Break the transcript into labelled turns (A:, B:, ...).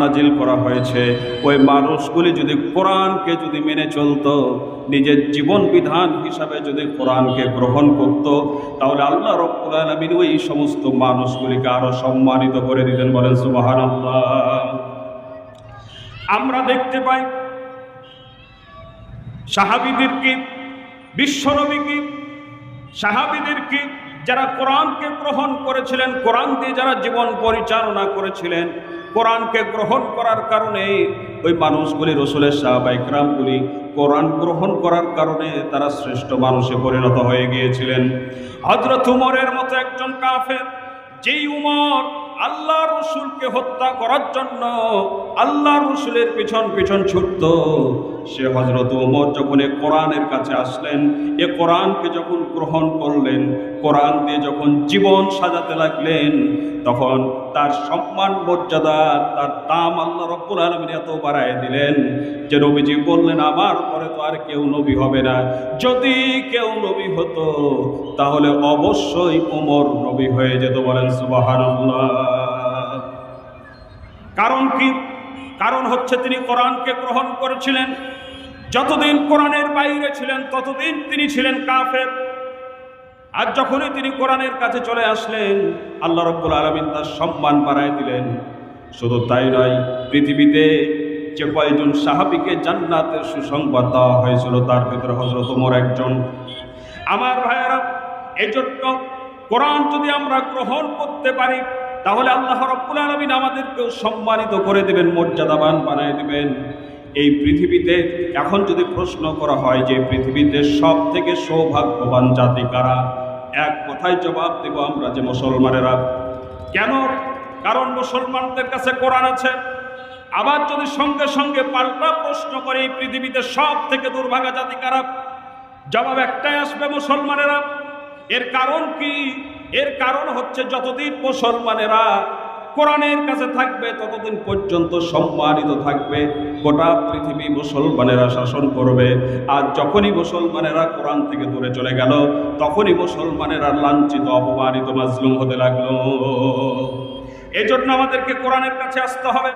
A: নাজিল করা হয়েছে, ওই মানুষগুলি যদি কোরআনকে যদি মেনে চলতো, নিজের জীবন বিধান হিসাবে যদি কোরআনকে গ্রহণ করত, তাহলে আল্লাহ রাব্বুল আলামিন ওই সমস্ত মানুষগুলিকে আরো সম্মানিত করে দিতেন। বলেন সুবহানাল্লাহ। আমরা দেখতে পাই সাহাবীদেরকে, বিশ্বনবীকে, সাহাবীদেরকে যারা কোরআনকে গ্রহণ করেছিলেন, কোরআন দিয়ে যারা জীবন পরিচালনা করেছিলেন, কোরআনকে গ্রহণ করার কারণে ওই মানুষগুলি, রসুলের সাহাবায়ে কেরামগুলি কোরআন গ্রহণ করার কারণে তারা শ্রেষ্ঠ মানুষে পরিণত হয়ে গিয়েছিলেন। হযরত উমরের মতো একজন কাফের, যেই উমর আল্লাহ রসুলকে হত্যা করার জন্য আল্লাহ রসুলের পিছন পিছন ছুটত, সে হযরত উমর যখন এ কোরআনের কাছে আসলেন, এ কোরআনকে যখন গ্রহণ করলেন, কোরআন দিয়ে যখন জীবন সাজাতে লাগলেন, তখন তার সম্মান মর্যাদা, তার দাম আল্লাহ রাব্বুল আলামিন এত বাড়ায় দিলেন যে নবীজি বললেন, আমার পরে তো আর কেউ নবী হবে না। যদি কেউ নবী হতো তাহলে অবশ্যই ওমর নবী হয়ে যেত। বলেন সুবহানাল্লাহ। কারণ কি? কারণ হচ্ছে তিনি কোরআনকে গ্রহণ করেছিলেন। যতদিন কোরআনের বাইরে ছিলেন ততদিন তিনি ছিলেন কাফের। আর যখনই তিনি কোরআনের কাছে চলে আসলেন, আল্লাহ রাব্বুল আলামিন তার সম্মান বাড়ায় দিলেন। শুধু তাই নয়, পৃথিবীতে যে কয়েকজন সাহাবীকে জান্নাতের সুসংবাদ দেওয়া হয়েছিল, তার ভিতরে হযরত ওমর একজন। আমার ভাইয়েরা, এজন্য কোরআন যদি আমরা গ্রহণ করতে পারি, তাহলে আল্লাহ রাব্বুল আলামিন আমাদেরকেও সম্মানিত করে দিবেন, মর্যাদাবান বানায় দিবেন। এই পৃথিবীতে এখন যদি প্রশ্ন করা হয় যে পৃথিবীতে সব থেকে সৌভাগ্যবান জাতি কারা, এক কথায় জবাব দেব আমরা, যে মুসলমানেরা। কেন? কারণ মুসলমানদের কাছে কোরআন আছে। আবার যদি সঙ্গে সঙ্গে পাল্টা প্রশ্ন করে এই পৃথিবীতে সব থেকে দুর্ভাগা জাতি কারা, জবাব একটাই আসবে, মুসলমানেরা। এর কারণ কি? এর কারণ হচ্ছে যতদিন মুসলমানেরা কোরআনের কাছে থাকবে ততদিন পর্যন্ত সম্মানিত থাকবে, গোটা পৃথিবী মুসলমানেরা শাসন করবে। আর যখনই মুসলমানেরা কোরআন থেকে দূরে চলে গেল, তখনই মুসলমানেরা লাঞ্ছিত, অপমানিত, মাজলুম হতে লাগলো। এজন্য আমাদেরকে কোরআনের কাছে আসতে হবে।